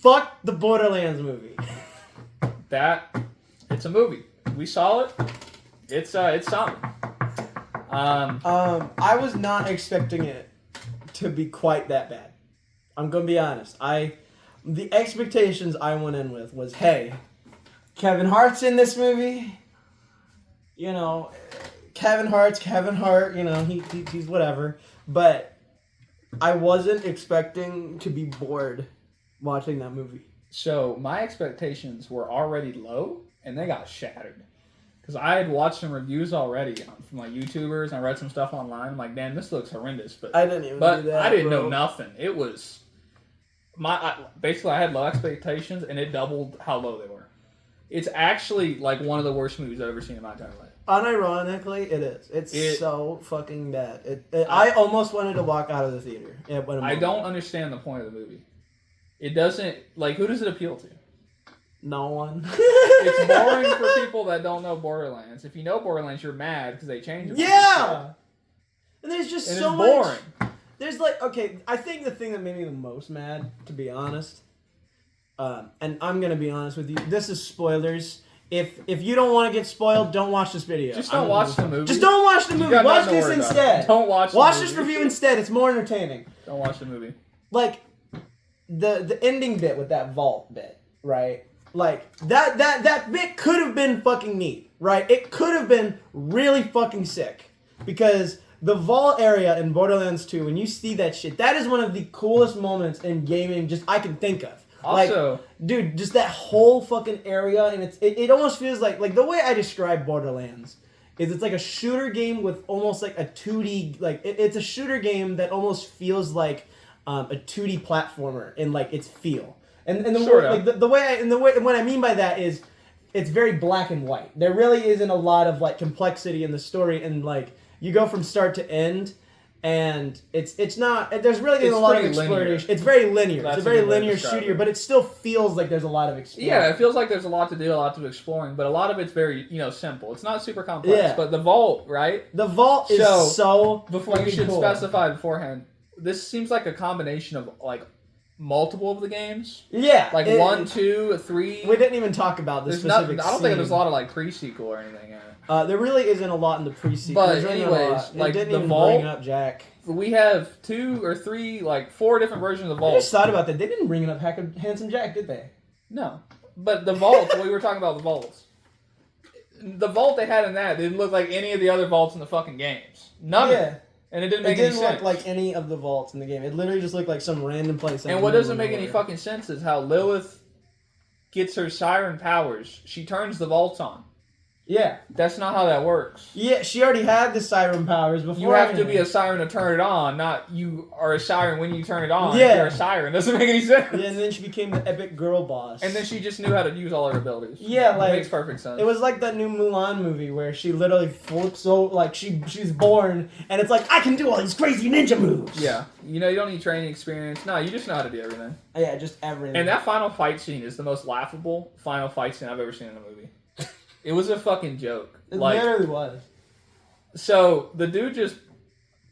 fuck the Borderlands movie. It's a movie. We saw it. It's something. I was not expecting it to be quite that bad. I'm gonna be honest. The expectations I went in with was, hey, Kevin Hart's in this movie. You know, Kevin Hart. You know, he's whatever. But I wasn't expecting to be bored watching that movie. So my expectations were already low, and they got shattered. Because I had watched some reviews already from like YouTubers, and I read some stuff online. I'm like, damn, this looks horrendous. But I didn't even do that, I didn't bro. know nothing. It was basically I had low expectations, and it doubled how low they were. It's actually like one of the worst movies I've ever seen in my entire life. Unironically, it is. It's so fucking bad. I almost wanted to walk out of the theater. I don't understand the point of the movie. It doesn't, like, who does it appeal to? No one. It's boring for people that don't know Borderlands. If you know Borderlands, you're mad because they changed it. Yeah! And there's just so much. Boring. There's like, okay, I think the thing that made me the most mad, to be honest, and I'm going to be honest with you, this is spoilers. If you don't want to get spoiled, don't watch this video. Just don't watch the movie. Just don't watch the movie. Watch this instead. Don't watch the movie. Watch movie. this review instead. It's more entertaining. Don't watch the movie. Like, the ending bit with that vault bit, right? Like, that bit could have been fucking neat, right? It could have been really fucking sick. Because the vault area in Borderlands 2, when you see that shit, that is one of the coolest moments in gaming just I can think of. Also, like, dude, just that whole fucking area, and it almost feels like the way I describe Borderlands is it's like a shooter game with almost like a 2D, like it's a shooter game that almost feels like a 2D platformer in like its feel. And the sort way, of. like the way and what I mean by that is it's very black and white. There really isn't a lot of like complexity in the story, and like you go from start to end. And it's not. There's really isn't a lot of exploration. It's very linear. It's a very linear shooter, but it still feels like there's a lot of exploring. Yeah, it feels like there's a lot to do, a lot of exploring, but a lot of it's very simple. It's not super complex. Yeah. But the vault, right? The vault is so. Before you should cool. specify beforehand. This seems like a combination of like multiple of the games. Yeah, like 1, 2, 3. We didn't even talk about this specific. I don't think there's a lot of like pre-sequel or anything in it. There really isn't a lot in the pre-sequel. But anyways, like it didn't the even vault, bring up Jack. We have 2 or 3, like 4 different versions of the vault. I just thought about that. They didn't bring up Handsome Jack, did they? No, but the vault. We were talking about the vaults. The vault they had in that didn't look like any of the other vaults in the fucking games. None of it. And it didn't make any sense. It didn't look like any of the vaults in the game. It literally just looked like some random place. And what doesn't make any fucking sense is how Lilith gets her siren powers. She turns the vaults on. Yeah. That's not how that works. Yeah, she already had the siren powers before. You have to be a siren to turn it on, not you are a siren when you turn it on. Yeah. If you're a siren. Doesn't make any sense. Yeah, and then she became the epic girl boss. And then she just knew how to use all her abilities. Yeah, like... It makes perfect sense. It was like that new Mulan movie where she literally flips like she's born and it's like, I can do all these crazy ninja moves. Yeah. You don't need training experience. No, you just know how to do everything. Yeah, just everything. And that final fight scene is the most laughable final fight scene I've ever seen in a movie. It was a fucking joke. It literally was. So the dude just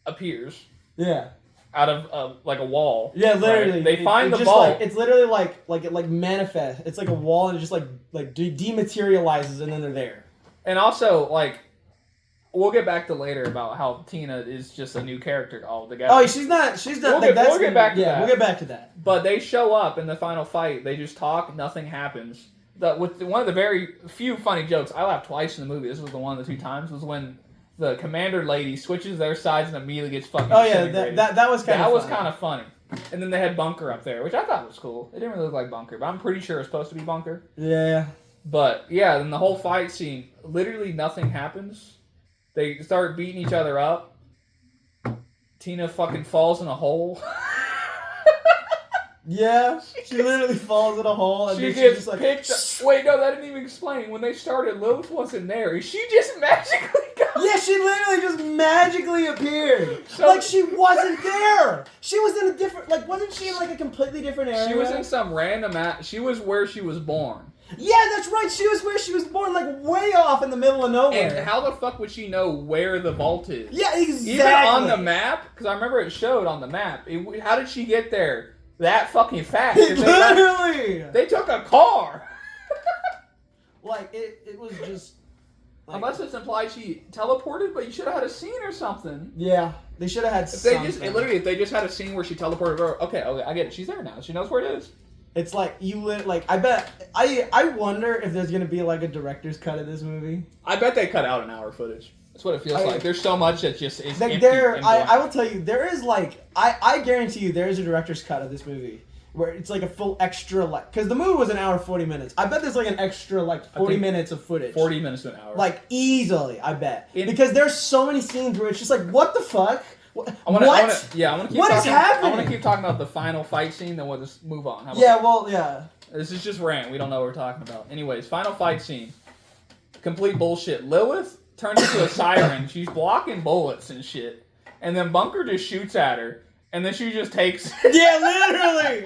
appears. Yeah. Out of like a wall. Yeah, literally. Right? They find the vault. It's literally like it manifests. It's like a wall and it just like dematerializes and then they're there. And also like, we'll get back to later about how Tina is just a new character altogether. Oh, she's not. We'll get back to that. We'll get back to that. But they show up in the final fight. They just talk. Nothing happens. With one of the very few funny jokes, I laughed twice in the movie. This was the one of the 2 times, was when the commander lady switches their sides and immediately gets fucking disintegrated. That was kind of funny. That was kind of funny. And then they had Bunker up there, which I thought was cool. It didn't really look like Bunker, but I'm pretty sure it's supposed to be Bunker. Yeah. But yeah, then the whole fight scene, literally nothing happens. They start beating each other up. Tina fucking falls in a hole. Yeah, she literally falls in a hole and she gets just like picked up. Wait, no, that didn't even explain. When they started, Lilith wasn't there. She just magically got... Yeah, she literally just magically appeared. Like she wasn't there. She was in a different... Like, wasn't she in like a completely different area? She was in some random... She was where she was born. Yeah, that's right. She was where she was born, like way off in the middle of nowhere. And how the fuck would she know where the vault is? Yeah, exactly. Even on the map, because I remember it showed on the map. How did she get there that fucking fast. Literally! They took a car. Like, it was just... Like, Unless it's implied she teleported, but you should have had a scene or something. yeah, they should have had If they just had a scene where she teleported over. Okay, I get it. She's there now. She knows where it is. It's like, I bet... I wonder if there's gonna be, like, a director's cut of this movie. I bet they cut out an hour footage. That's what it feels like. There's so much that just is like empty. I will tell you, there is, like... I guarantee you there is a director's cut of this movie. Where it's like a full extra, like... Because the movie was an hour 40 minutes. I bet there's like an extra, like, 40 minutes of footage. 40 minutes to an hour. Like, easily, I bet. Because there's so many scenes where it's just like, what the fuck? What? I want to keep what talking, is happening? I want to keep talking about the final fight scene, then we'll just move on. How about Yeah, that? well, yeah. This is just rant. We don't know what we're talking about. Anyways, final fight scene. Complete bullshit. Lilith turns into a siren. She's blocking bullets and shit. And then Bunker just shoots at her. And then she just takes it. Yeah, literally!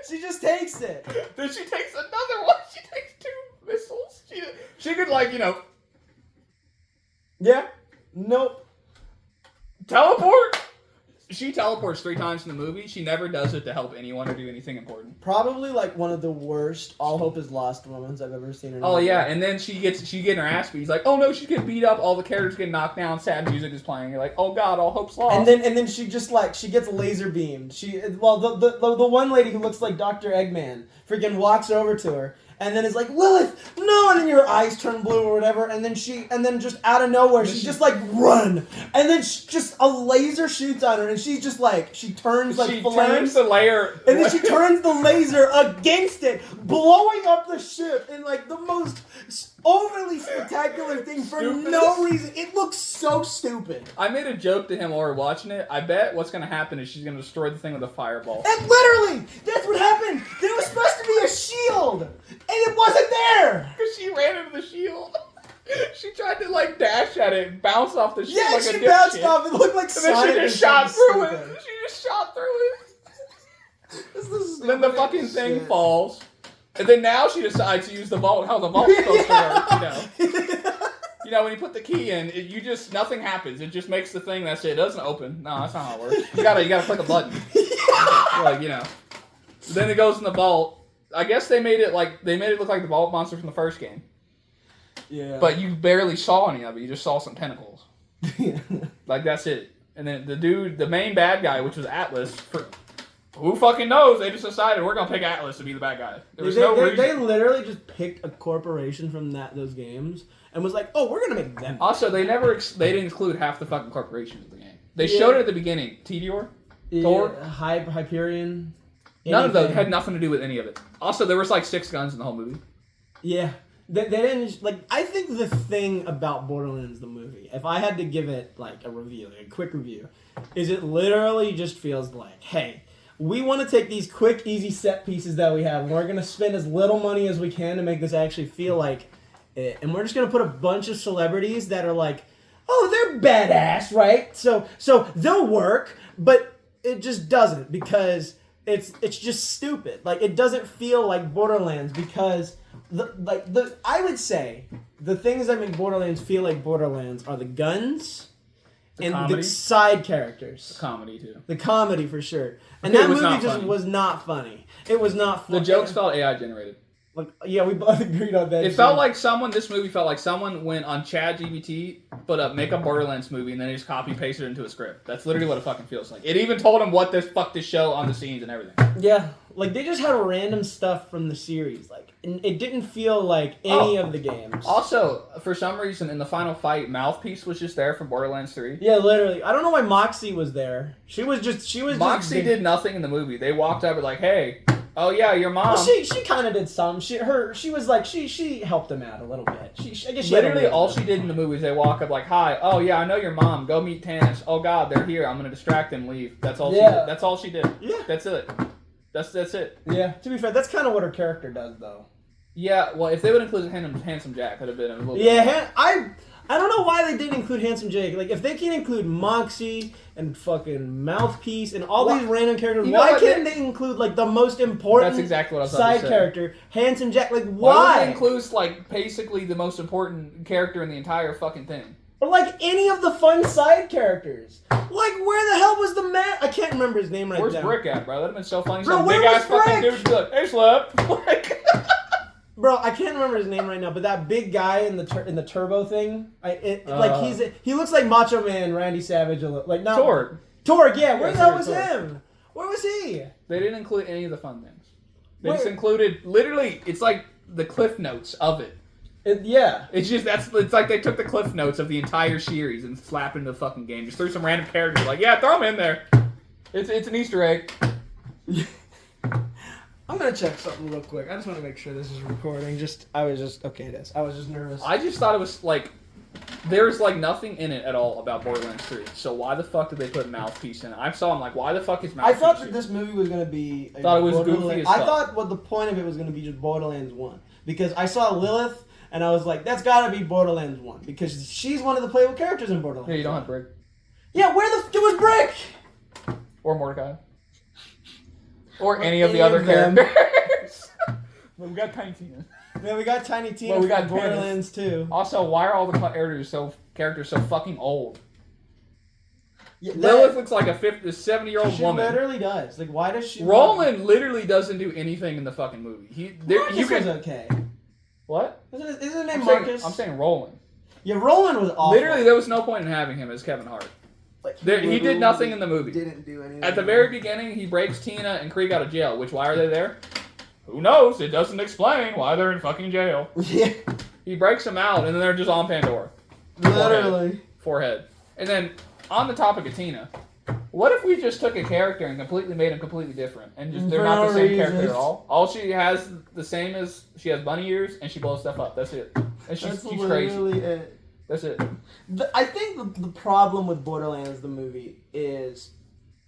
She just takes it. Then she takes another one. She takes 2 missiles. She could, like, Yeah. Nope. teleport. She teleports 3 times in the movie. She never does it to help anyone or do anything important. Probably like one of the worst all hope is lost moments I've ever seen in a Oh movie. yeah, and then she getting her ass beat. He's like, oh no, she's getting beat up. All the characters get knocked down. Sad music is playing. You're like, oh god, all hope's lost. And then she just like she gets laser beamed. The one lady who looks like Dr. Eggman freaking walks over to her and then is like, Lilith, no, and then your eyes turn blue or whatever, and then just out of nowhere she's just like, run, and then just a laser shoots on her and she's just like she turns like turns the layer and then she turns the laser against it, blowing up the ship in like the most overly spectacular thing for no reason. It looks so stupid. I made a joke to him while we were watching it. I bet what's gonna happen is she's gonna destroy the thing with a fireball. And literally, that's what happened. There was supposed to be a shield, and it wasn't there. Because she ran into the shield. She tried to like dash at it, and bounce off the shield. Yeah, like she a bounced dipshit. off. It looked like And Sonic. then she just shot through it. Stupid. She just shot through it. This is Then the fucking thing falls. And then now she decides to use the vault. How the vault's supposed to work, You know, when you put the key in, nothing happens. It just makes the thing, that's it. It doesn't open. No, that's not how it works. You gotta click a button. Then it goes in the vault. I guess they made it look like the vault monster from the first game. Yeah. But you barely saw any of it. You just saw some tentacles. Like, that's it. And then the main bad guy, which was Atlas, who fucking knows? They just decided we're gonna pick Atlas to be the bad guy. There was no reason. They literally just picked a corporation from those games and was like, "Oh, we're gonna make them." Also, they didn't include half the fucking corporations of the game. They showed it at the beginning. Tedior, Thor, Hyperion. None of those had nothing to do with any of it. Also, there was like 6 guns in the whole movie. Yeah. They didn't, like, I think the thing about Borderlands, the movie, if I had to give it, like, a review, like a quick review, is it literally just feels like, hey, we want to take these quick, easy set pieces that we have, and we're going to spend as little money as we can to make this actually feel like it. And we're just going to put a bunch of celebrities that are like, oh, they're badass, right? So they'll work, but it just doesn't, because it's just stupid. Like, it doesn't feel like Borderlands, because I would say the things that make Borderlands feel like Borderlands are the guns and comedy. the side characters. The comedy too. The comedy for sure. And It that was movie not just funny. was not funny. It was not funny. The jokes felt AI generated. Like, yeah, we both agreed on that. This movie felt like someone went on ChatGPT, put up, make a Borderlands movie, and then they just copy and pasted it into a script. That's literally what it fucking feels like. It even told him what this show on the scenes and everything. Yeah, like they just had random stuff from the series. Like, and it didn't feel like any of the games. Also, for some reason, in the final fight, Mouthpiece was just there from Borderlands 3. Yeah, literally. I don't know why Moxie was there. Moxie did nothing in the movie. They walked up and like, hey, oh yeah, your mom. Well, she kind of did some. She was like she helped him out a little bit. I guess she literally all she did in the movie is they walk up like, hi, oh yeah, I know your mom. Go meet Tannis. Oh god, they're here. I'm gonna distract them. Leave. That's all. Yeah. She did. That's all she did. Yeah. That's it. That's it. Yeah. To be fair, that's kind of what her character does, though. Yeah. Well, if they would include Handsome Jack, could have been a little. Yeah. I don't know why they didn't include Handsome Jake. Like, if they can include Moxie and fucking Mouthpiece and all these random characters, why can't they include, like, the most important That's exactly what I was about side to say. character, Handsome Jack? Like, Why would why? they include, like, basically the most important character in the entire fucking thing? Or like any of the fun side characters. Like, where the hell was the man? I can't remember his name right now. Where's Brick at, bro? That'd have been so funny. Bro, Some where big was ass fucking Brick? dude would be like, "Hey, Slap." Like, Bro, I can't remember his name right now, but that big guy in the turbo thing, he looks like Macho Man Randy Savage a little. Like not Torg, yeah. Where the hell was him? Where was he? They didn't include any of the fun things. They just included literally. It's like the cliff notes of it. Yeah. It's just it's like they took the cliff notes of the entire series and slapped into the fucking game. Just threw some random characters like, yeah, throw them in there. It's an Easter egg. I'm gonna check something real quick. I just want to make sure this is recording. I was just nervous. I just thought it was like there's like nothing in it at all about Borderlands 3. So why the fuck did they put Mouthpiece in it? I saw him like, why the fuck is Mouthpiece? I thought that this movie was gonna be. Thought it was goofy as fuck. I thought what the point of it was gonna be just Borderlands 1 because I saw Lilith. And I was like, that's gotta be Borderlands 1. Because she's one of the playable characters in Borderlands. Yeah, you don't have Brick. Yeah, where the it was Brick? Or Mordecai. Or any of the other characters. Well, we got Tiny Tina. Yeah, we got Tiny Tina well, we got from Borderlands too. Also, why are all the characters so fucking old? Yeah, Lilith looks like a 70-year-old woman. She literally does. Like, why does she... Roland literally doesn't do anything in the fucking movie. Marcus was okay. What? Isn't his name Marcus? I'm saying Roland. Yeah, Roland was awful. Literally, there was no point in having him as Kevin Hart. Like, he did nothing in the movie. Didn't do anything. At the very beginning, he breaks Tina and Krieg out of jail, which, why are they there? Who knows? It doesn't explain why they're in fucking jail. Yeah. He breaks them out, and then they're just on Pandora. Literally. Forehead. And then, on the topic of Tina, what if we just took a character and completely made him completely different? And just they're not the same character at all? All she has the same as, she has bunny ears, and she blows stuff up. That's it. And she's crazy. It. That's it. I think the problem with Borderlands, the movie, is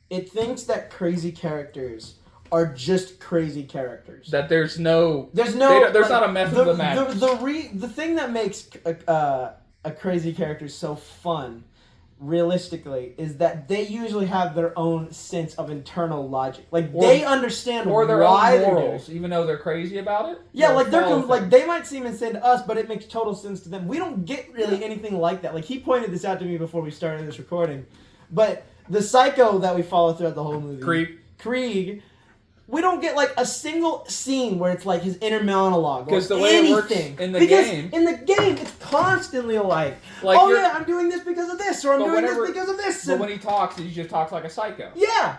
it thinks that crazy characters are just crazy characters. That there's not a method of the madness. The thing that makes a crazy character so fun, realistically, is that they usually have their own sense of internal logic. Like, they understand or their why own morals, even though they're crazy about it. Yeah, like they might seem insane to us, but it makes total sense to them. We don't get really anything like that. Like, he pointed this out to me before we started this recording, but the psycho that we follow throughout the whole movie, Krieg. We don't get like a single scene where it's like his inner monologue or the way anything. It works in the because game. in the game, it's constantly like oh yeah, I'm doing this because of this, or I'm doing this because of this. But when he talks, he just talks like a psycho. Yeah.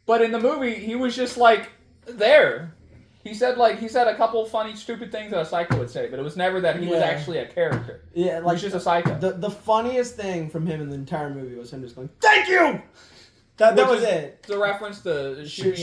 But in the movie, he was just like there. He said a couple funny, stupid things that a psycho would say, but it was never that he was actually a character. Yeah, like he was just a psycho. The funniest thing from him in the entire movie was him just going, "Thank you." That was it. It's a reference to shoot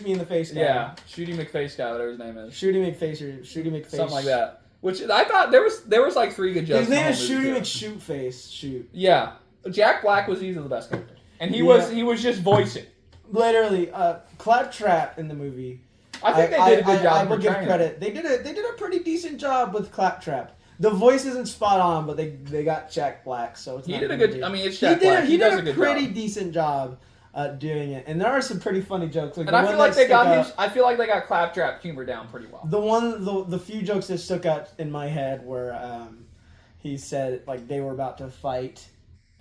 me in the face guy. Yeah, Shooty McFace guy, whatever his name is. Shooty McFace. Something like that. Which I thought there was like 3 good jokes. His name is Shooty McShootface. Shoot. Yeah, Jack Black was easily the best character, and he was just voicing. Literally, Claptrap in the movie. I think they did a good job. I will give credit. They did a pretty decent job with Claptrap. The voice isn't spot on, but they got Jack Black, so it's he not did a good. deal. I mean, it's Jack Black. He did a pretty decent job doing it, and there are some pretty funny jokes. Like, and I feel like they got Claptrap humor down pretty well. The few jokes that stuck out in my head were he said like they were about to fight.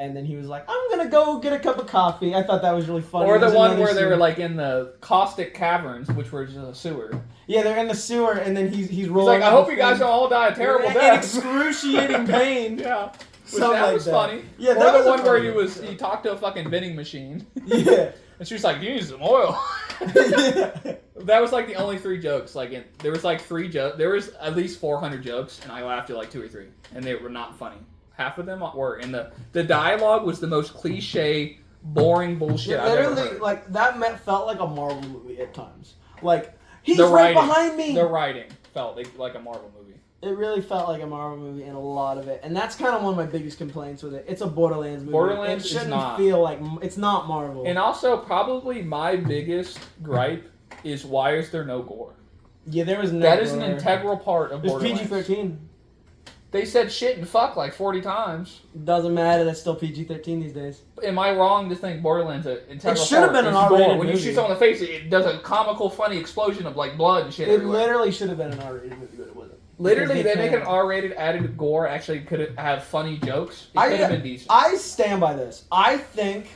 And then he was like, I'm going to go get a cup of coffee. I thought that was really funny. Or the one where they were like in the caustic caverns, which were just a sewer. Yeah, they're in the sewer, and then he's rolling. He's like, I hope you guys don't all die a terrible death. In excruciating pain. Yeah. That was funny. Yeah, or that the was one where he talked to a fucking vending machine. Yeah. And she was like, you need some oil. Yeah. That was like the only 3 jokes. There was like 3 jokes. There was at least 400 jokes, and I laughed at like 2 or 3. And they were not funny. Half of them were, and the dialogue was the most cliche, boring bullshit I've ever heard. Like that felt like a Marvel movie at times. Like he's right behind me. The writing felt like a Marvel movie. It really felt like a Marvel movie, and a lot of it, and that's kind of one of my biggest complaints with it. It's a Borderlands movie. Borderlands it shouldn't is not. feel like it's not Marvel. And also, probably my biggest gripe is why is there no gore? Yeah, there was no. That is an integral part of Borderlands. It's PG-13. They said shit and fuck like 40 times. Doesn't matter. That's still PG-13 these days. Am I wrong to think Borderlands an integral part? It should have been an R-rated movie. When you shoot someone in the face, it does a comical, funny explosion of like blood and shit. It literally should have been an R-rated movie, but it wasn't. Literally, they make can. an R-rated added gore. Actually, could have funny jokes. It could have been decent. I stand by this. I think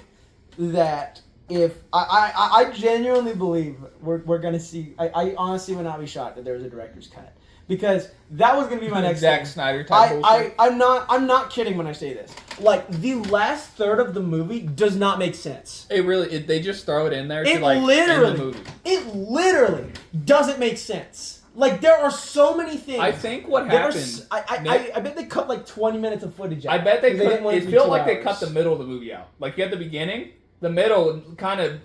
that if I genuinely believe we're gonna see. I honestly would not be shocked if there was a director's cut, because that was gonna be my next Zack thing. Snyder type bullshit. I'm not kidding when I say this. Like, the last third of the movie does not make sense. They just throw it in there to end the movie. It literally doesn't make sense. Like, there are so many things. I think what happened. I bet they cut like 20 minutes of footage out. I bet they cut. It felt like they hours. cut the middle of the movie out. Like, you had the beginning, the middle kind of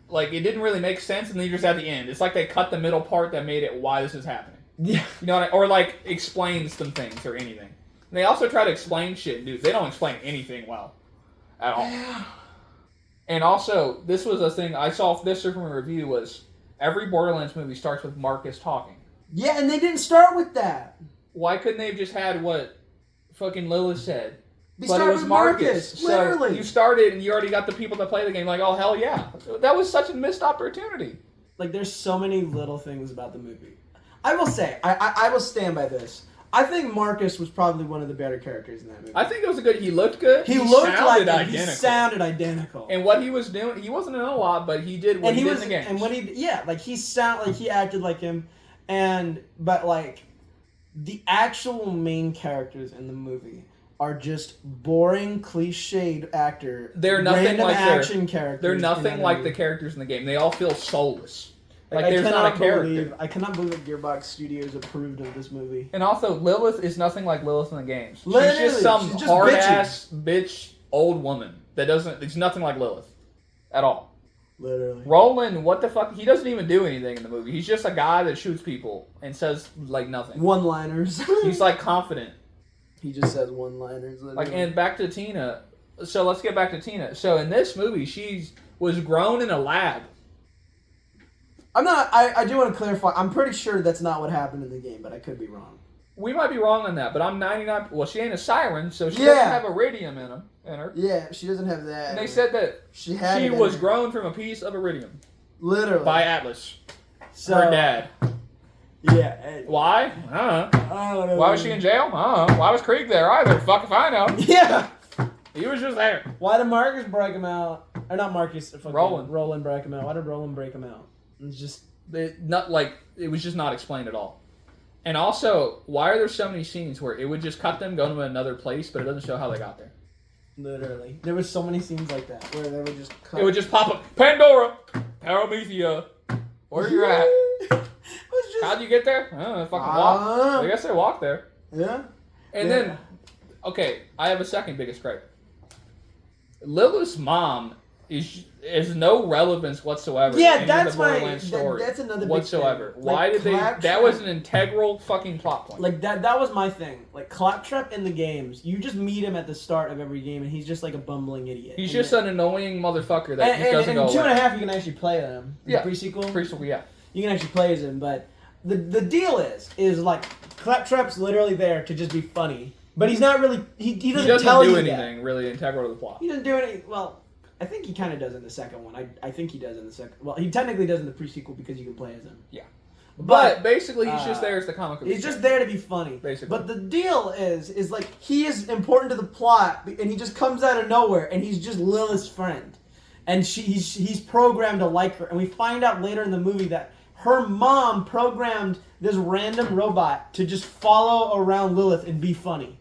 like it didn't really make sense, and then you're just at the end. It's like they cut the middle part that made it why this is happening. Yeah. You know what or like explain some things or anything. And they also try to explain shit, dude. They don't explain anything well at all. And also, this was a thing I saw this from a review was every Borderlands movie starts with Marcus talking. Yeah, and they didn't start with that. Why couldn't they have just had what fucking Lilith said? They But it started was with Marcus. literally. So you started and you already got the people that play the game like, oh, hell yeah. That was such a missed opportunity. Like, there's so many little things about the movie. I will say, I will stand by this. I think Marcus was probably one of the better characters in that movie. I think it was a good. He looked good. He looked sounded like identical. He sounded identical. And what he was doing, he wasn't in a lot, but he did what he did in the game. And when he acted like him, but like the actual main characters in the movie are just boring, cliched actor. They're nothing like action characters. They're nothing like the characters in the game. They all feel soulless. Like there's not a character. I cannot believe that Gearbox Studios approved of this movie. And also, Lilith is nothing like Lilith in the games. Literally, She's just some she's just hard bitchy. ass bitch old woman that doesn't. It's nothing like Lilith, at all. Literally. Roland, what the fuck? He doesn't even do anything in the movie. He's just a guy that shoots people and says like nothing. One-liners. He's like confident. He just says one-liners. Literally. Like, and back to Tina. So let's get back to Tina. So in this movie, she was grown in a lab. I do want to clarify. I'm pretty sure that's not what happened in the game, but I could be wrong. We might be wrong on that, but I'm 99. Well, she ain't a siren, so she doesn't have iridium in her. Yeah, she doesn't have that. And they said that she was grown from a piece of iridium. Literally. By Atlas. So, her dad. Yeah. Hey. Why? I don't know. Why was she in jail? Why was Krieg there either? Fuck if I know. Yeah. He was just there. Why did Marcus break him out? Or not Marcus. Roland. Roland break him out. Why did Roland break him out? It's just... It was just not explained at all. And also, why are there so many scenes where it would just cut them, go to another place, but it doesn't show how they got there? Literally. There was so many scenes like that where they would just cut. It would just pop up, Pandora, Paramethea, where you at? How'd you get there? I don't know, fucking walk. I guess they walked there. Yeah. And then, okay, I have a second biggest gripe. Lilith's mom is no relevance whatsoever. Yeah, in that's the Borderlands story. That's another big whatsoever. thing. Why did they? That was an integral fucking plot point. Like that was my thing. Like Claptrap in the games, you just meet him at the start of every game, and he's just like a bumbling idiot. He's just an annoying motherfucker that just doesn't go away. In 2.5, you can actually play him. Yeah. Pre-sequel. Pre-sequel, yeah. You can actually play as him, but the deal is like Claptrap's literally there to just be funny, but he's not really. He doesn't tell you anything really integral to the plot. He doesn't do any. Well, I think he kind of does in the second one. I think he does in the second. Well, he technically does in the pre-sequel because you can play as him. Yeah. But basically, he's just there as the comic relief. He's just there to be funny. Basically. But the deal is like he is important to the plot, and he just comes out of nowhere, and he's just Lilith's friend, and he's programmed to like her, and we find out later in the movie that her mom programmed this random robot to just follow around Lilith and be funny.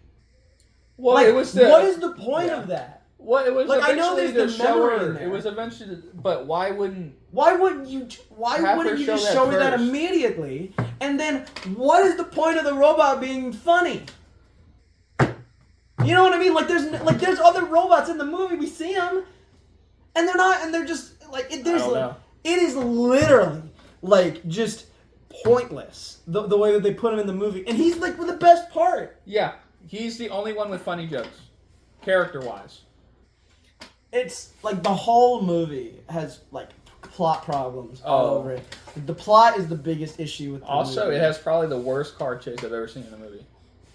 Well, like, it was what is the point of that? Well, it was like, eventually I know there's to the show memory her. in there. It was eventually, but why wouldn't you just show me that immediately? And then, what is the point of the robot being funny? You know what I mean? Like there's other robots in the movie. We see them, and they're not, and they're just like it. It is literally like just pointless the way that they put him in the movie, and he's like the best part. Yeah, he's the only one with funny jokes, character-wise. It's like the whole movie has like plot problems all over it. The plot is the biggest issue with the movie. Also, it has probably the worst car chase I've ever seen in a movie.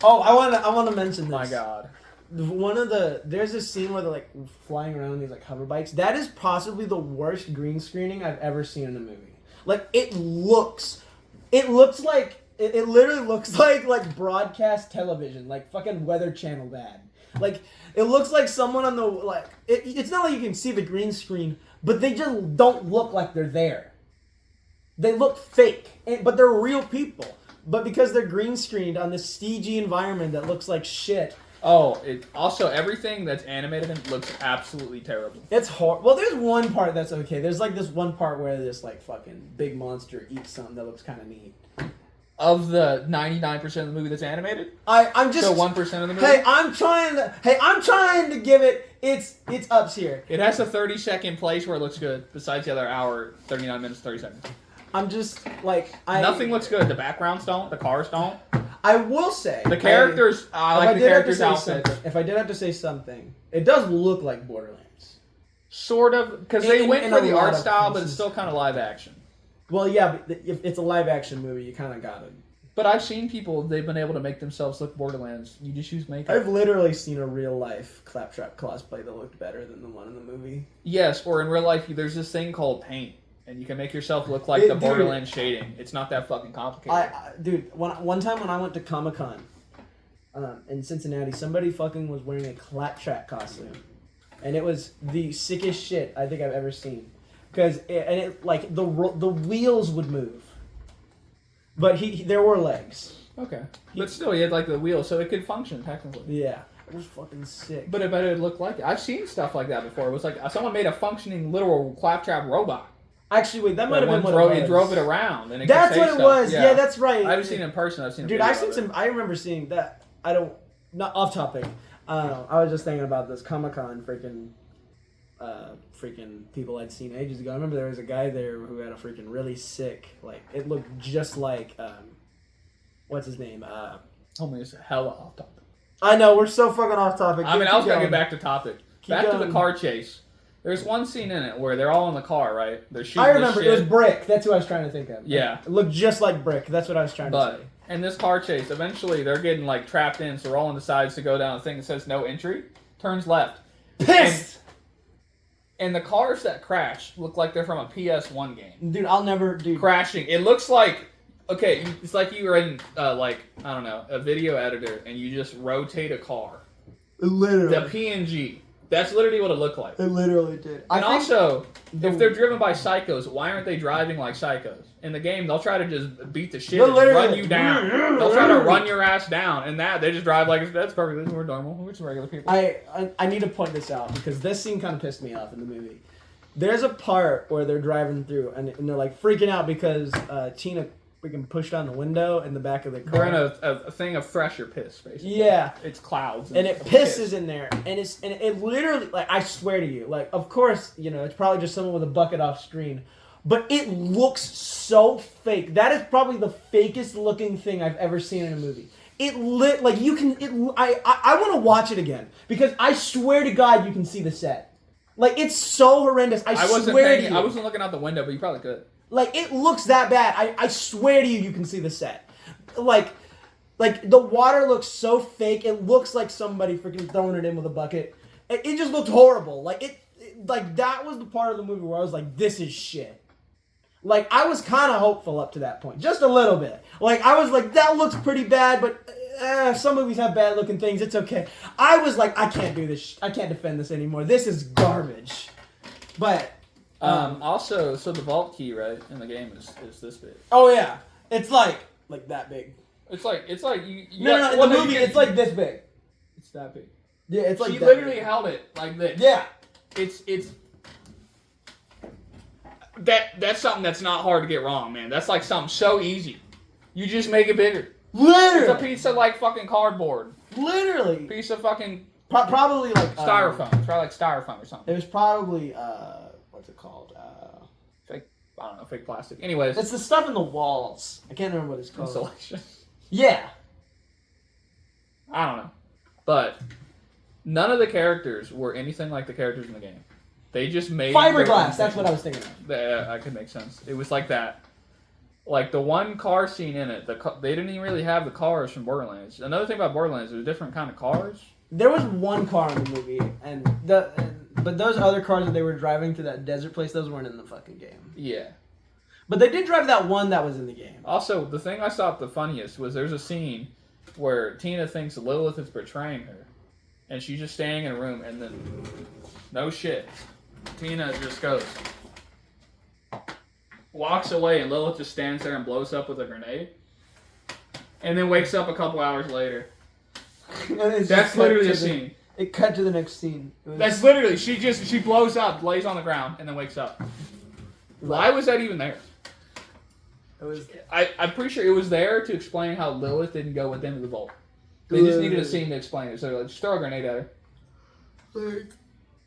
Oh, I want to mention this. My God. There's this scene where they're like flying around these like hover bikes. That is possibly the worst green screening I've ever seen in a movie. Like it looks like it literally looks like broadcast television, like fucking Weather Channel bad. Like it looks like someone on the like. It's not like you can see the green screen, but they just don't look like they're there. They look fake, but they're real people. But because they're green screened on this CG environment that looks like shit. Oh, also everything that's animated in looks absolutely terrible. It's hard. Well, there's one part that's okay. There's like this one part where this like fucking big monster eats something that looks kind of neat. Of the 99% of the movie that's animated, I'm just so 1% of the movie. Hey, I'm trying to give it. It's up here. It has a 30-second place where it looks good. Besides the other hour, 39 minutes, 30 seconds. I'm just like nothing looks good. The backgrounds don't. The cars don't. I will say the characters. I like the characters' outfits. If I did have to say something, it does look like Borderlands. Sort of, because they went for the art style, but it's pieces. still kind of live action. Well, yeah, but if it's a live action movie, you kind of got it. But I've seen people; they've been able to make themselves look Borderlands. You just use makeup. I've literally seen a real life Claptrap cosplay that looked better than the one in the movie. Yes, or in real life, there's this thing called paint. And you can make yourself look like the Borderlands shading. It's not that fucking complicated. Dude, one time when I went to Comic-Con in Cincinnati, somebody fucking was wearing a Claptrap costume. And it was the sickest shit I think I've ever seen. Because like the wheels would move. But there were legs. Okay. But still, he had like the wheels, so it could function technically. Yeah. It was fucking sick. But I bet it looked like it. I've seen stuff like that before. It was like someone made a functioning literal Claptrap robot. Actually, wait, that might have been what it was. It drove it around, and that's what it was. Yeah, that's right. I haven't seen it in person. I've seen. Dude, I've seen some. I remember seeing that. Not off topic. I was just thinking about this Comic-Con freaking people I'd seen ages ago. I remember there was a guy there who had a freaking really sick. Like it looked just like what's his name? Homie, it's hella off topic. I know we're so fucking off topic. I mean, I was gonna get back to topic. Back to the car chase. There's one scene in it where they're all in the car, right? They're shooting. I remember it was Brick. That's who I was trying to think of. Yeah, it looked just like Brick. That's what I was trying to say. In this car chase, eventually they're getting like trapped in, so Roland decides to go down a thing that says no entry. Turns left. Pissed. And the cars that crash look like they're from a PS1 game. Dude, I'll never do crashing. It looks like it's like you were in like I don't know a video editor and you just rotate a car. Literally. The PNG. That's literally what it looked like. It literally did. And also, if they're driven by psychos, why aren't they driving like psychos? In the game, they'll try to just beat the shit and run you down. They'll try to run your ass down. And they just drive like, that's perfect. We're normal. We're just regular people. I need to point this out because this scene kind of pissed me off in the movie. There's a part where they're driving through and they're like freaking out because Tina freaking pushed down the window in the back of the car. They're in a thing of fresher piss, basically. Yeah. It's clouds. And it pisses in there. And it literally, like, I swear to you, like, of course, you know, it's probably just someone with a bucket off screen. But it looks so fake. That is probably the fakest looking thing I've ever seen in a movie. I want to watch it again. Because I swear to God you can see the set. Like, it's so horrendous. I swear to you. I wasn't looking out the window, but you probably could. Like, it looks that bad. I swear to you can see the set. Like the water looks so fake. It looks like somebody freaking throwing it in with a bucket. It just looked horrible. Like that was the part of the movie where I was like, this is shit. Like, I was kind of hopeful up to that point. Just a little bit. Like, I was like, that looks pretty bad, but some movies have bad looking things. It's okay. I was like, I can't do this. I can't defend this anymore. This is garbage. But... also, so the vault key, right, in the game is this big. Oh yeah, it's like that big. It's like you. No, in the movie it's like this big. It's that big. Yeah, it's like. She literally held it like this. Yeah. It's. That's something that's not hard to get wrong, man. That's like something so easy. You just make it bigger. Literally. It's a piece of like fucking cardboard. Literally. Piece of fucking. Probably like styrofoam. It's probably like styrofoam or something. It was probably what's it called? Fake. I don't know. Fake plastic. Anyways. It's the stuff in the walls. I can't remember what it's called. Insulation. Yeah. I don't know. But none of the characters were anything like the characters in the game. They just made fiberglass. That's what I was thinking of. That could make sense. It was like that. Like the one car scene in it, they didn't even really have the cars from Borderlands. Another thing about Borderlands, there's different kind of cars. There was one car in the movie, but those other cars that they were driving to that desert place, those weren't in the fucking game. Yeah. But they did drive that one that was in the game. Also, the thing I thought the funniest was there's a scene where Tina thinks Lilith is betraying her, and she's just standing in a room, and then, no shit, Tina just goes, walks away, and Lilith just stands there and blows up with a grenade, and then wakes up a couple hours later. That's literally a scene. It cut to the next scene. That's literally, she blows up, lays on the ground, and then wakes up. Why was that even there? I'm pretty sure it was there to explain how Lilith didn't go with them to the vault. They just needed a scene to explain it. So they're like, just throw a grenade at her.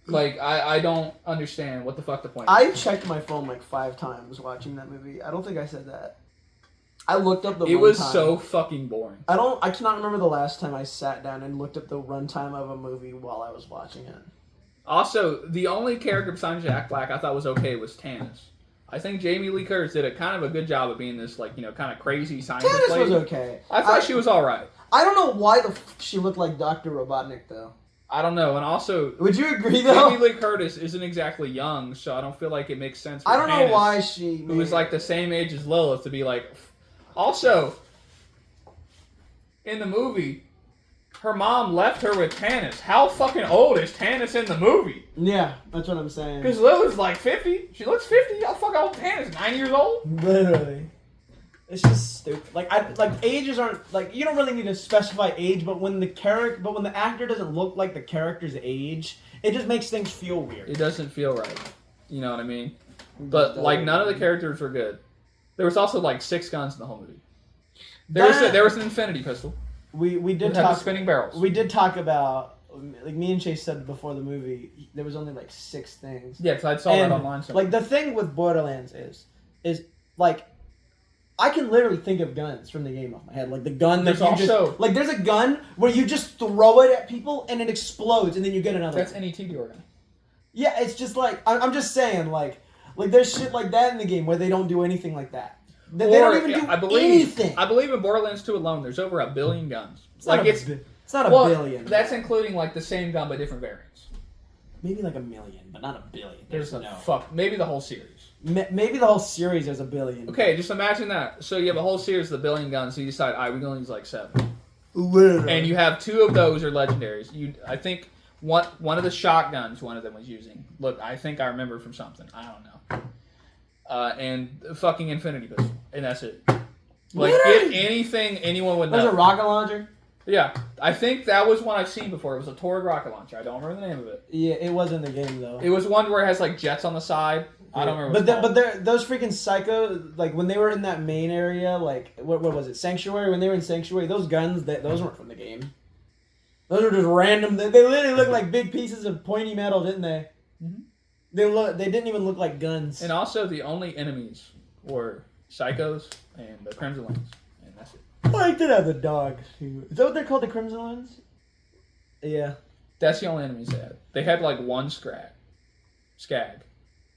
Like, I don't understand what the fuck the point is. I checked my phone like 5 times watching that movie. I don't think I said that. I looked up the runtime. It was so fucking boring. I cannot remember the last time I sat down and looked up the runtime of a movie while I was watching it. Also, the only character besides Jack Black I thought was okay was Tannis. I think Jamie Lee Curtis did a kind of a good job of being this, like, kind of crazy scientist Tannis lady. was okay. I thought she was alright. I don't know why she looked like Dr. Robotnik, though. I don't know, and also... Would you agree, though? Jamie Lee Curtis isn't exactly young, so I don't feel like it makes sense for I don't Tannis, know why she... who was, like, the same age as Lilith, to be like... Also, in the movie, her mom left her with Tannis. How fucking old is Tannis in the movie? Yeah, that's what I'm saying. Because Lilith's like 50. She looks 50. How fucking old Tannis? 9 years old? Literally. It's just stupid. Like ages aren't like you don't really need to specify age, but when the actor doesn't look like the character's age, it just makes things feel weird. It doesn't feel right. You know what I mean? But like none of the characters were good. There was also like 6 guns in the whole movie. There was an infinity pistol. We did talk talk spinning barrels. We did talk about like me and Chase said before the movie. There was only like 6 things. Yeah, because I saw that online. Somewhere. Like the thing with Borderlands is like. I can literally think of guns from the game off my head. Like the gun that there's a gun where you just throw it at people and it explodes and then you get another That's one. NET gun. Yeah, it's just like, I'm just saying, like there's shit like that in the game where they don't do anything like that. They don't even do anything. I believe in Borderlands 2 alone, there's over 1 billion guns. It's not a billion. That's including like the same gun but different variants. Maybe like 1 million, but not 1 billion. Maybe the whole series. Maybe the whole series there's 1 billion. Okay, just imagine that. So you have a whole series of the 1 billion guns, so you decide, all right, we're going to use like 7. Literally. And you have 2 of those are legendaries. I think one of the shotguns one of them was using. Look, I think I remember from something. I don't know. And fucking infinity pistol. And that's it. Like, get anything anyone would know. There's a rocket launcher? Yeah. I think that was one I've seen before. It was a Torg rocket launcher. I don't remember the name of it. Yeah, it was in the game, though. It was one where it has, like, jets on the side. I don't remember But those freaking psycho, like, when they were in that main area, like, what was it, Sanctuary? When they were in Sanctuary, those guns, those weren't from the game. Those were just random. They literally looked like big pieces of pointy metal, didn't they? Mm-hmm. They didn't even look like guns. And also, the only enemies were Psychos and the Crimson Lands. And that's it. Oh, I did have the dogs. Is that what they're called, the Crimson Lands? Yeah. That's the only enemies they had. They had, like, one Skag.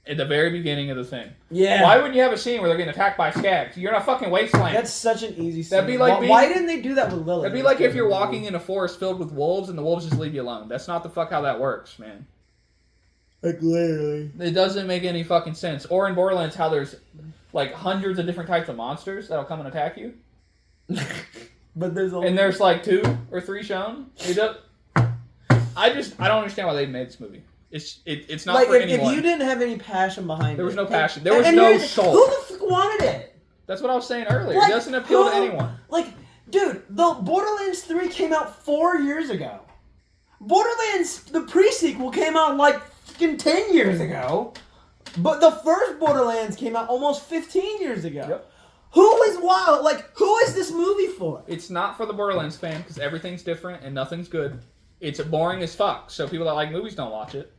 At the very beginning of the thing. Yeah. Why wouldn't you have a scene where they're getting attacked by Skags? You're in a fucking wasteland. That's such an easy scene. That'd be like why didn't they do that with Lily? That'd be like if you're walking in a forest filled with wolves and the wolves just leave you alone. That's not the fuck how that works, man. Like, literally. It doesn't make any fucking sense. Or in Borderlands, how there's like hundreds of different types of monsters that'll come and attack you. But there's and there's like 2 or 3 shown. I don't understand why they made this movie. It's not like for anyone. If you didn't have any passion behind there was it. no passion. There was no soul. Who the fuck wanted it? That's what I was saying earlier. Like, it doesn't appeal to anyone. Like, dude, the Borderlands 3 came out 4 years ago. Borderlands, the pre-sequel came out like fucking 10 years ago. But the first Borderlands came out almost 15 years ago. Yep. Who is this movie for? It's not for the Borderlands fan because everything's different and nothing's good. It's boring as fuck, so people that like movies don't watch it.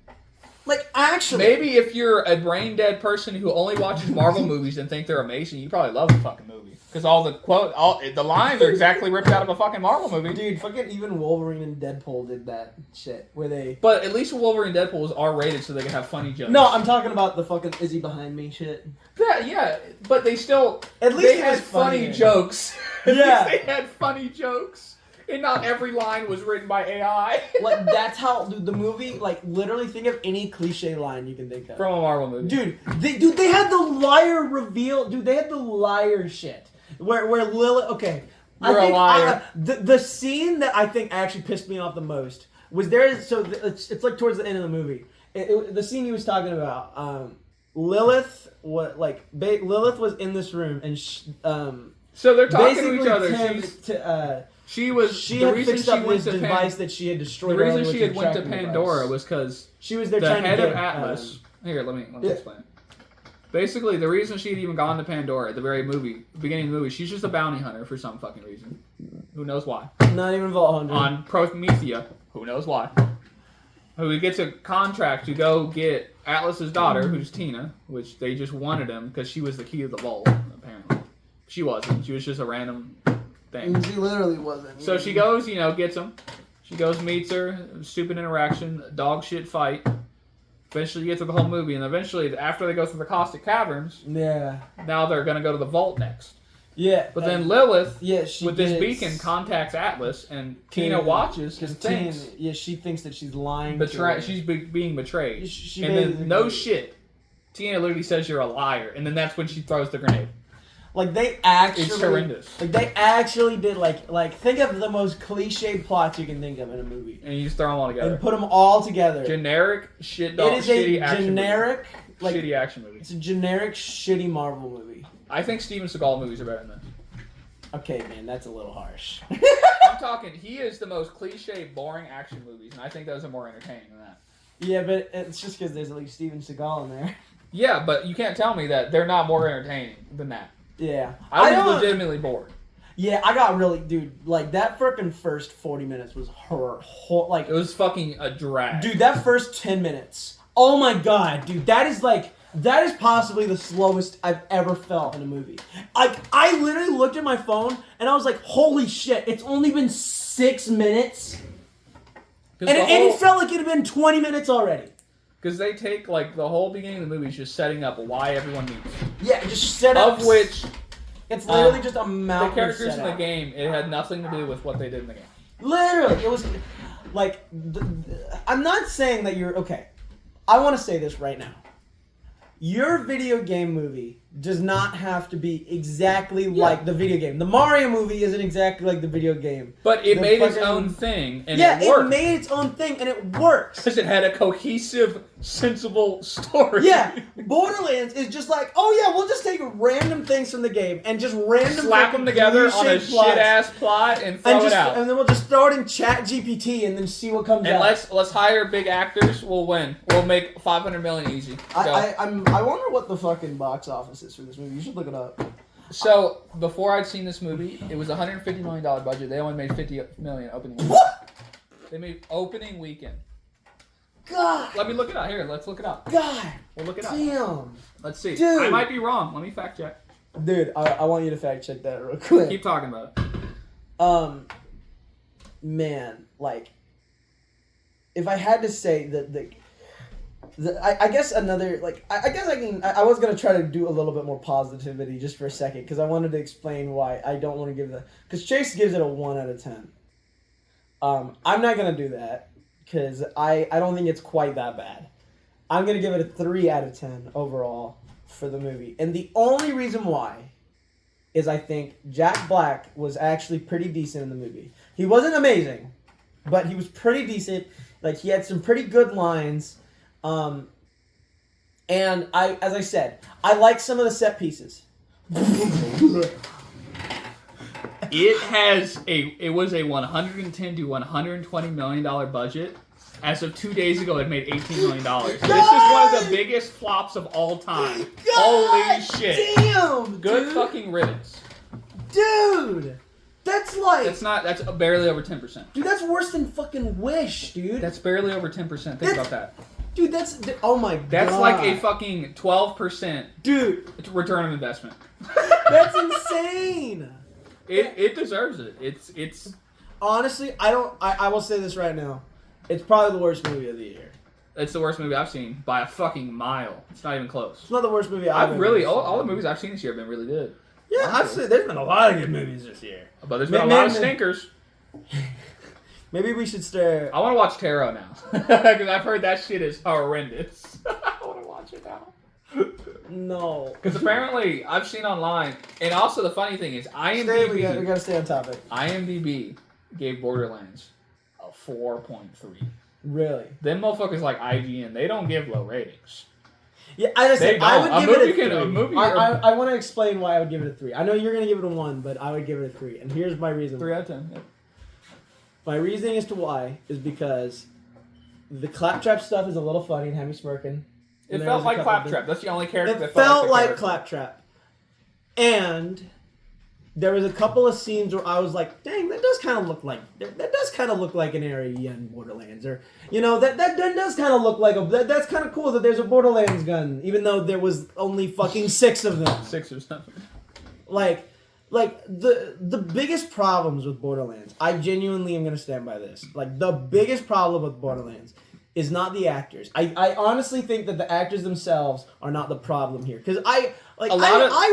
Like, actually... Maybe if you're a brain-dead person who only watches Marvel movies and think they're amazing, you probably love the fucking movie. Because all the lines are exactly ripped out of a fucking Marvel movie. Dude, fucking even Wolverine and Deadpool did that shit, where they... But at least Wolverine and Deadpool was R-rated so they could have funny jokes. No, I'm talking about the fucking Is He Behind Me shit. Yeah, but they still... At least they had funny jokes. At least they had funny jokes. And not every line was written by AI. Like, that's how, dude, the movie, like, literally think of any cliche line you can think of. From a Marvel movie. Dude, they had the liar reveal. Dude, they had the liar shit. Where Lilith, okay. You're a liar. The scene that I think actually pissed me off the most was there, so it's like towards the end of the movie. The scene he was talking about, Lilith was in this room and so they're talking to each other. She the had reason fixed she up went this to device that she had destroyed. The reason she had went to Pandora was because she was there the trying head to of Atlas. Here, let me explain. Basically, the reason she had even gone to Pandora at the beginning of the movie, she's just a bounty hunter for some fucking reason. Who knows why? Not even Vault Hunter. On Promethea. Who knows why? Who gets a contract to go get Atlas's daughter, who's Tina, which they just wanted him because she was the key to the vault, apparently. She wasn't. She was just a random thing. She literally wasn't. So she goes, gets him. She goes, meets her, stupid interaction, dog shit fight. Eventually, you get through the whole movie, and eventually, after they go through the caustic caverns, now they're gonna go to the vault next. Yeah. But then Lilith, with this beacon, contacts Atlas, and Tina watches and thinks, she thinks that she's lying. She's being betrayed. And then, no shit, Tina literally says you're a liar, and then that's when she throws the grenade. Like, they actually... It's horrendous. Like, they actually did, like think of the most cliched plots you can think of in a movie. And you just throw them all together. And put them all together. Generic, shitty action movie. Action movie. It's a generic, shitty Marvel movie. I think Steven Seagal movies are better than this. Okay, man, that's a little harsh. I'm talking, he is the most cliche, boring action movies, and I think those are more entertaining than that. Yeah, but it's just because there's at least Steven Seagal in there. Yeah, but you can't tell me that they're not more entertaining than that. Yeah. I was legitimately bored. Yeah, I got really, dude, like, that frickin' first 40 minutes was like... It was fucking a drag. Dude, that first 10 minutes, oh my god, dude, that is possibly the slowest I've ever felt in a movie. Like, I literally looked at my phone, and I was like, holy shit, it's only been 6 minutes? And it felt like it had been 20 minutes already. Because they take, like, the whole beginning of the movie is just setting up why everyone meets. Yeah, just set up. Of which... It's literally just a mountain. The characters in the game, it had nothing to do with what they did in the game. Literally, it was, like, I'm not saying that you're, okay, I want to say this right now. Your video game movie does not have to be exactly like the video game. The Mario movie isn't exactly like the video game. But it made its own thing, and it worked. Yeah, it made its own thing, and it works. Because it had a cohesive, sensible story. Yeah, Borderlands is just like, oh yeah, we'll just take random things from the game and just slap them together on a shit-ass plot and throw it out. And then we'll just throw it in Chat GPT and then see what comes out. And let's hire big actors. We'll win. We'll make $500 million easy. I wonder what the fucking box office is for this movie. You should look it up. So, before I'd seen this movie, it was a $150 million budget. They only made $50 million opening weekend. What? They made opening weekend. God. Let me look it up. Here, let's look it up. God. We'll look it up. Damn. Let's see. Dude. I might be wrong. Let me fact check. Dude, I want you to fact check that real quick. Keep talking about it. Man, like, if I had to say that I guess another, like, I was going to try to do a little bit more positivity just for a second, because I wanted to explain why I don't want to give because Chase gives it a 1 out of 10. I'm not going to do that, because I don't think it's quite that bad. I'm going to give it a 3 out of 10 overall for the movie. And the only reason why is I think Jack Black was actually pretty decent in the movie. He wasn't amazing, but he was pretty decent. Like, he had some pretty good lines. And as I said, I like some of the set pieces. It was a $110 to $120 million budget. As of 2 days ago, it made $18 million. This is one of the biggest flops of all time. God, holy shit! Damn, good dude. Fucking riddance, dude. That's like that's barely over 10%. Dude, that's worse than fucking Wish, dude. That's barely over 10%. Think about that. Dude, oh my god. That's like a fucking 12%, dude, return on investment. That's insane. It deserves it. It's honestly, I will say this right now. It's probably the worst movie of the year. It's the worst movie I've seen by a fucking mile. It's not even close. It's not the worst movie I've really all the movies I've seen this year have been really good. Yeah, I've seen. There's been a lot of good movies this year, but there's been a lot of stinkers. Maybe we should stare. I want to watch Tarot now because I've heard that shit is horrendous. I want to watch it now. No. Because apparently I've seen online, and also the funny thing is IMDb. We gotta stay on topic. IMDb gave Borderlands a 4.3. Really? Them motherfuckers like IGN, they don't give low ratings. Yeah, I would give it a 3. I want to explain why I would give it a 3. I know you're gonna give it a 1, but I would give it a 3, and here's my reason. 3 out of 10. Yep. My reasoning as to why is because the claptrap stuff is a little funny and had me smirking. It felt like Claptrap. That's the only character that felt like character. Claptrap. And there was a couple of scenes where I was like, dang, that does kind of look like an area in Borderlands, or that does kind of look like that's kind of cool that there's a Borderlands gun, even though there was only fucking 6 of them. 6 or something. Like the biggest problems with Borderlands, I genuinely am gonna stand by this. Like the biggest problem with Borderlands is not the actors. I honestly think that the actors themselves are not the problem here. Because I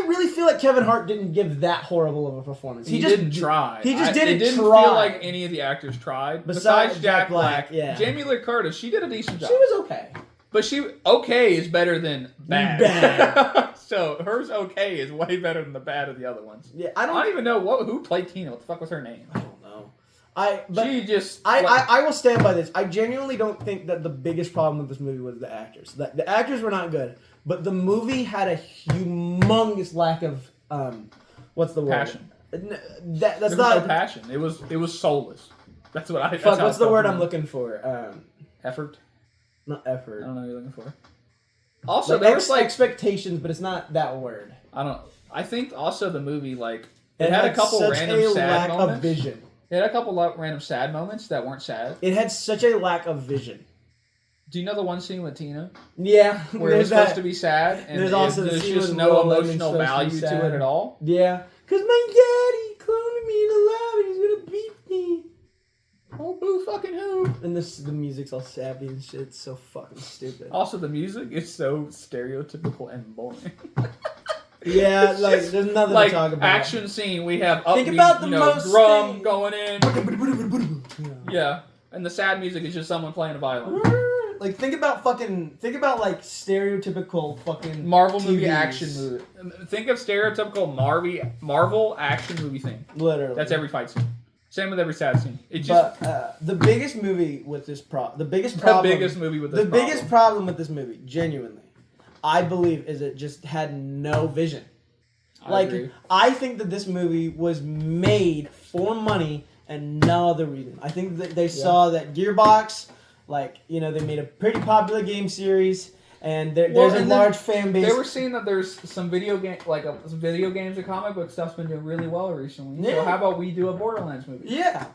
really feel like Kevin Hart didn't give that horrible of a performance. He didn't try. He just didn't try. It didn't feel like any of the actors tried. Besides Jack Black. Yeah. Jamie Lee Curtis, she did a decent job. She was okay. But okay is better than bad. Bad. So hers okay is way better than the bad of the other ones. Yeah, I don't even know who played Tina. What the fuck was her name? I don't know. I will stand by this. I genuinely don't think that the biggest problem with this movie was the actors. The actors were not good, but the movie had a humongous lack of what's the word? Passion. That's not no passion. It was soulless. That's what I. Fuck. What's the word I'm looking for? Effort. Not effort. I don't know what you're looking for. Also, like there was expectations, but it's not that word. I think also the movie it had a couple random sad moments. Of vision. It had a couple of random sad moments that weren't sad. It had such a lack of vision. Do you know the one scene with Tina? Yeah. Where it was supposed to be sad, and there's just no emotional value to it at all? Yeah. Because my daddy cloned me in a lab and he's going to beat me. Oh, boo fucking who? And the music's all sappy and shit. It's so fucking stupid. Also, the music is so stereotypical and boring. Yeah, there's nothing to talk about. Action scene, we have think about the most drum going in. Yeah, and the sad music is just someone playing a violin. Think about stereotypical fucking Marvel TVs. Movie action movie. Think of stereotypical Marvel action movie thing. Literally, that's every fight scene. Same with every sad scene. The biggest movie with this the biggest problem with this movie, genuinely, I believe, is it just had no vision. I agree. I think that this movie was made for money and no other reason. I think that they saw that Gearbox, they made a pretty popular game series, and there's a large fan base. They were seeing that there's some video games and comic book stuff's been doing really well recently. Yeah. So how about we do a Borderlands movie? Yeah.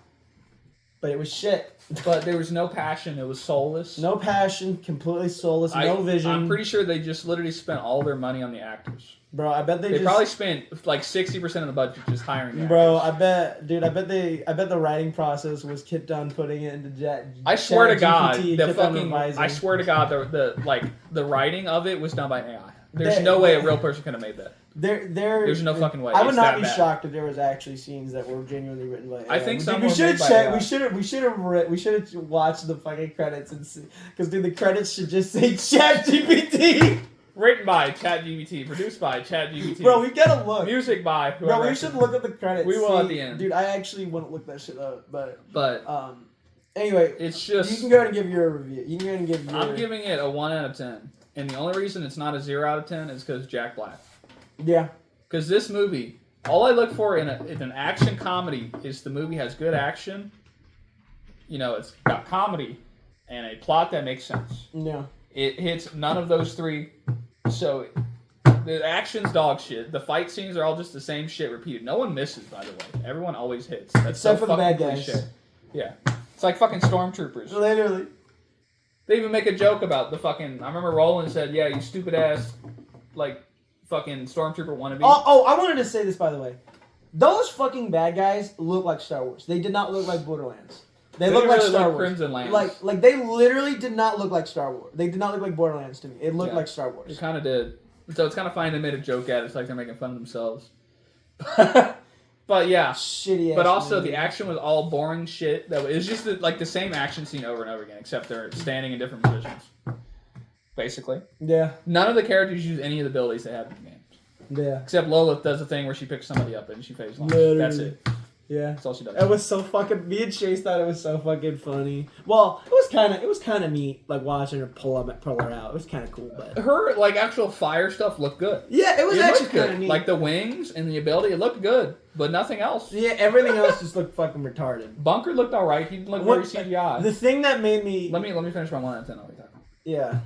But it was shit. But there was no passion. It was soulless. No passion. Completely soulless. No vision. I'm pretty sure they just literally spent all their money on the actors. Bro, I bet they probably spent 60% of the budget just hiring actors. Bro, I bet the writing process was kept on putting it into I swear to God, the writing of it was done by AI. There's no way a real person could have made that. There's no fucking way. I would not be shocked if there was actually scenes that were genuinely written by AI. I think we should have checked. We should have watched the fucking credits and see, because the credits should just say ChatGPT. Written by ChatGPT, produced by ChatGPT. Bro, we gotta look. Music by whoever. Bro, we should look at the credits. We will at the end. Dude, I actually wouldn't look that shit up, but anyway, it's just you can go and give your review. You can go and give your. I'm giving it a 1 out of 10, and the only reason it's not a 0 out of 10 is because Jack Black. Yeah. Because this movie, all I look for in an action comedy is the movie has good action. It's got comedy and a plot that makes sense. Yeah. It hits none of those three. So the action's dog shit. The fight scenes are all just the same shit repeated. No one misses, by the way. Everyone always hits. That's except for the bad guys. Cliche. Yeah. It's like fucking stormtroopers. Literally. They even make a joke about the fucking... I remember Roland said, yeah, you stupid ass, fucking stormtrooper wannabe. Oh, I wanted to say this, by the way. Those fucking bad guys look like Star Wars. They did not look like Borderlands. They look like Star Wars. Crimson Lands. Like they literally did not look like Star Wars. They did not look like Borderlands to me. It looked like Star Wars. It kind of did. So it's kind of funny they made a joke at it. It's like they're making fun of themselves. But But yeah. Shitty ass But also movie. the action was all boring shit. That it was just like the same action scene over and over again, except they're standing in different positions. Basically. Yeah. None of the characters use any of the abilities they have in the games. Yeah. Except Lilith does the thing where she picks somebody up and she phase launch. Literally. That's it. Yeah. That's all she does. It was so fucking. Me and Chase thought it was so fucking funny. Well, it was kind of neat, like watching her pull her out. It was kind of cool, but Her like actual fire stuff looked good. yeah, it was actually looked good. kind of neat. Like the wings and the ability, it looked good, but nothing else. Yeah, everything else just looked fucking retarded. Bunker looked alright. He didn't look very CGI. The thing that made me Let me finish my 1 out of 10. I'll be talking. yeah.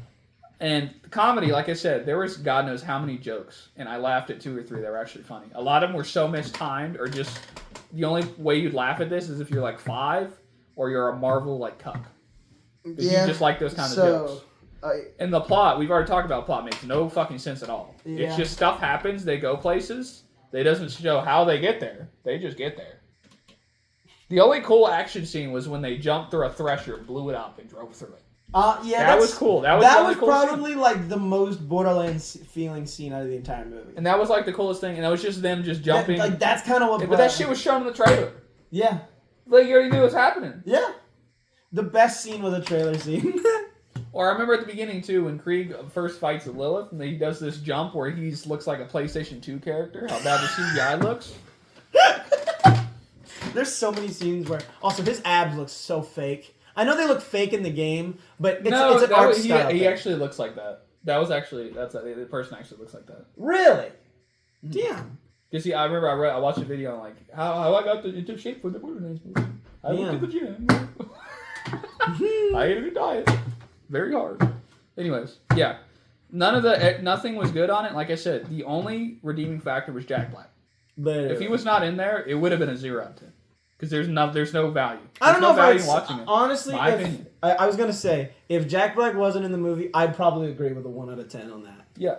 And comedy, like I said, there was God knows how many jokes, and I laughed at 2 or 3 that were actually funny. A lot of them were so mistimed, or just the only way you'd laugh at this is if you're like 5, or you're a Marvel like cuck. Yeah. You just like those kind of jokes. And the plot, we've already talked about plot, makes no fucking sense at all. Yeah. It's just stuff happens, they go places, they doesn't show how they get there. They just get there. The only cool action scene was when they jumped through a thresher, blew it up, and drove through it. Yeah, that was cool. That was cool probably scene. like the most Borderlands feeling scene out of the entire movie. And that was like the coolest thing, and it was just them just jumping. Like that's kind of what. But that shit was shown in the trailer. Yeah. Like you already knew it was happening. Yeah. The best scene was a trailer scene. Or I remember at the beginning too when Krieg first fights with Lilith, and he does this jump where he looks like a PlayStation 2 character. How bad the CGI looks. There's so many scenes where also his abs look so fake. I know they look fake in the game, but it's an art style. He actually looks like that. That's the person actually looks like that. Really? Damn. You see, I remember I watched a video on like how I got into shape for the Borderlands movie. I went to the gym. I ate a good diet. Very hard. Anyways, yeah. Nothing was good on it. Like I said, the only redeeming factor was Jack Black. Literally. If he was not in there, it would have been a 0 out of 10. Because there's no value. I don't know if value in watching it. Honestly, My opinion. I was gonna say if Jack Black wasn't in the movie, I'd probably agree with a 1 out of 10 on that. Yeah.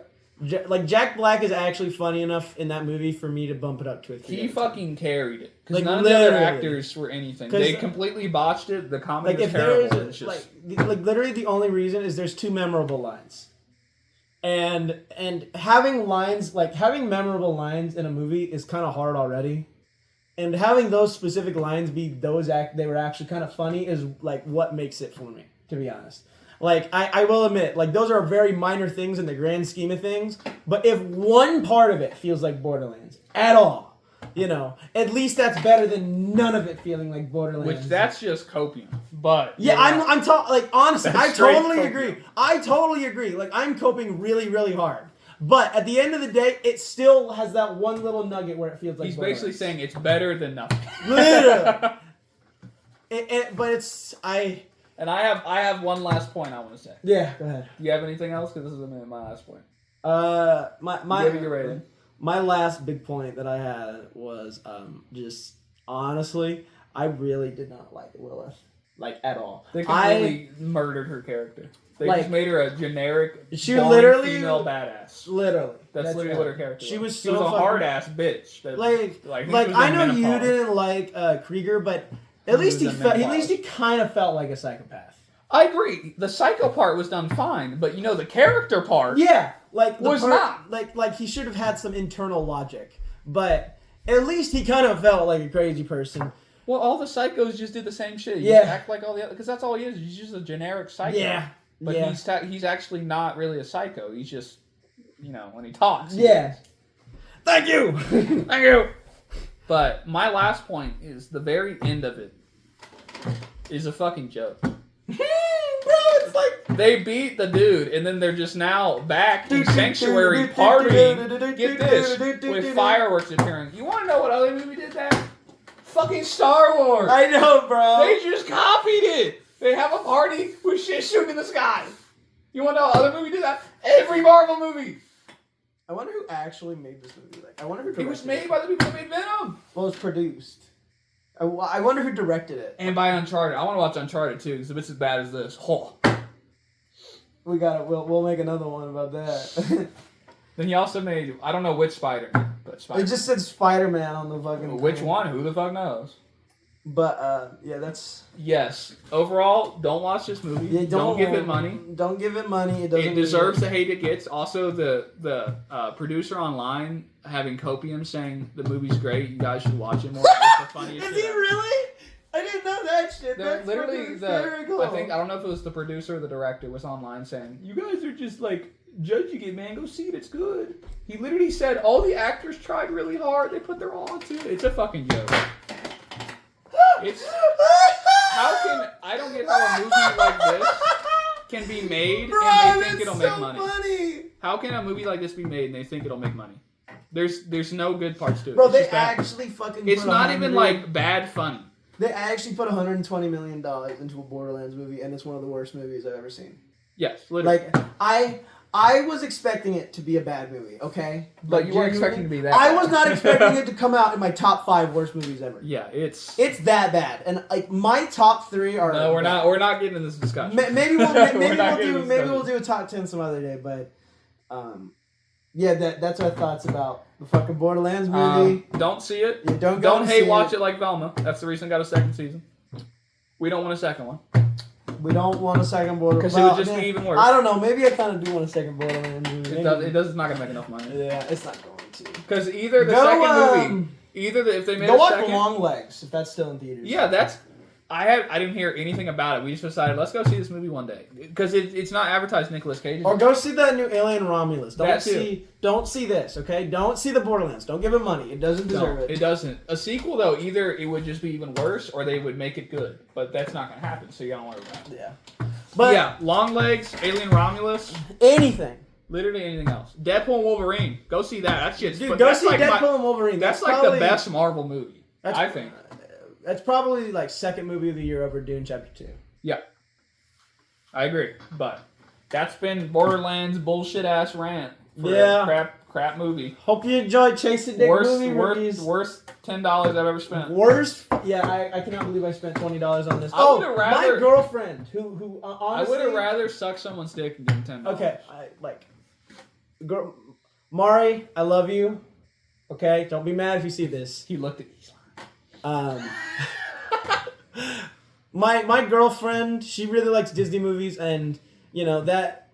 Like Jack Black is actually funny enough in that movie for me to bump it up to a 3. He fucking carried it. Because Like, none of the other literally. actors were anything. They completely botched it. The comedy Like was if terrible. there's It's just, like literally the only reason is there's 2 memorable lines. And having memorable lines in a movie is kind of hard already. And having those specific lines be they were actually kind of funny is like what makes it for me, to be honest. Like I will admit, like those are very minor things in the grand scheme of things. But if one part of it feels like Borderlands at all, at least that's better than none of it feeling like Borderlands. which that's just copium. But yeah, honestly, I That's straight totally copium. agree. I totally agree. Like I'm coping really, really hard. But at the end of the day, it still has that one little nugget where it feels like he's basically saying it's better than nothing. Literally. And I have one last point I want to say. Yeah, go ahead. Do you have anything else? Because this is my last point. My Give your rating. My last big point that I had was just honestly, I really did not like Lilith, like at all. They completely murdered her character. They just made her a generic, boring female badass. Literally, that's literally what her character was. She was a hard ass bitch. I know you didn't like Krieger, but at least he kind of felt like a psychopath. I agree. The psycho part was done fine, but the character part. Yeah, not like he should have had some internal logic, but at least he kind of felt like a crazy person. Well, all the psychos just did the same shit. Yeah, act like all the other, because that's all he is. He's just a generic psycho. Yeah. But he's actually not really a psycho. He's just, when he talks. Yeah. Thank you. Thank you. But my last point is the very end of it is a fucking joke. Bro, it's like they beat the dude, and then they're just now back in Sanctuary partying. Get this, with fireworks appearing. You want to know what other movie did that? Fucking Star Wars. I know, bro. They just copied it. They have a party with shit shooting in the sky. You want to know what other movie did that? Every Marvel movie. I wonder who actually made this movie. I wonder who directed it. It was made by the people that made Venom. Well, it was produced. I wonder who directed it. And by Uncharted. I want to watch Uncharted too, because if it's as bad as this, we got it. We'll make another one about that. Then he also made, I don't know which Spider, but Spider. It just said Spider-Man on the fucking. Which one? Who the fuck knows? But yeah, that's Yes. Overall, don't watch this movie. yeah. Don't give it money. Don't give it money. It doesn't. It deserves the hate it gets. Also, the producer online having copium saying the movie's great. You guys should watch it more. It's the funniest. Is shit he ever. really? I didn't know that shit. They're That's literally fucking hysterical. I don't know if it was the producer or the director was online saying, "You guys are just like judging it, man. Go see it. It's good." He literally said all the actors tried really hard. They put their all into it. It's a fucking joke. It's I don't get how a movie like this can be made and they think it'll make money. Funny. How can a movie like this be made and they think it'll make money? There's no good parts to it. Bro, It's they just bad. actually fucking. It's put not even 100 like bad funny. They actually put $120 million into a Borderlands movie, and it's one of the worst movies I've ever seen. Yes, literally. Like, I was expecting it to be a bad movie, okay? But you weren't expecting it to be that I bad. was not expecting it to come out in my top 5 worst movies ever. Yeah, it's that bad, and like my top 3 are. no, we're not. We're not getting into this discussion. Maybe we'll do a top 10 some other day, but yeah, that's our thoughts about the fucking Borderlands movie. Don't see it. Yeah, don't Don't hate watch it like Velma. That's the reason it got a second season. We don't want a second one. We don't want a second Borderlands. Because it would just be even worse. I don't know. Maybe I kind of do want a second Borderlands movie. It's not gonna make enough money. Yeah, it's not going to. Because either the second movie, if they made go a watch second, Long Legs if that's still in theaters. yeah, I didn't hear anything about it. We just decided let's go see this movie one day because it's not advertised Nicolas Cage. Or go see that new Alien Romulus. That too. Don't see this, okay? Don't see the Borderlands. Don't give it money. It doesn't deserve it. It doesn't. A sequel though, either it would just be even worse or they would make it good. But that's not gonna happen, so you don't worry about it. Yeah. But yeah, Long Legs, Alien Romulus, anything. literally anything else. Deadpool and Wolverine. Go see that. That shit's Dude, that's go see like Deadpool and Wolverine. That's like probably the best Marvel movie. I think. That's probably like second movie of the year over Dune Chapter 2. Yeah. I agree. But that's been Borderlands bullshit ass rant for a crap movie. Hope you enjoyed Chasing Dick movie reviews. Worst $10 I've ever spent. Worst? Yeah, I cannot believe I spent $20 on this. My girlfriend who honestly, I would have rather sucked someone's dick and give him $10. Okay, girl, Mari, I love you. Okay, don't be mad if you see this. He looked at me. My girlfriend, she really likes Disney movies, and you know that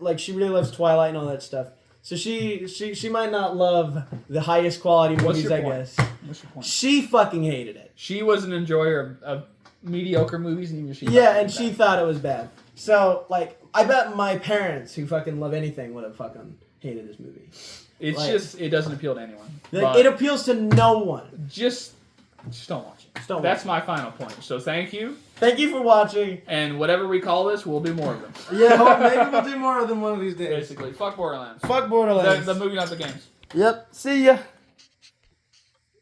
like she really loves Twilight and all that stuff. So she might not love the highest quality movies, I guess. What's your point? She fucking hated it. She was an enjoyer of mediocre movies, and even she. Yeah, and she thought it was bad. So like, I bet my parents, who fucking love anything, would have fucking hated this movie. It's like, just it doesn't appeal to anyone. Like, it appeals to no one. Just don't watch it. That's my final point. So thank you. Thank you for watching. And whatever we call this, we'll do more of them. Yeah, maybe we'll do more of them one of these days. Basically, fuck Borderlands. Fuck Borderlands. The movie, not the games. Yep. See ya.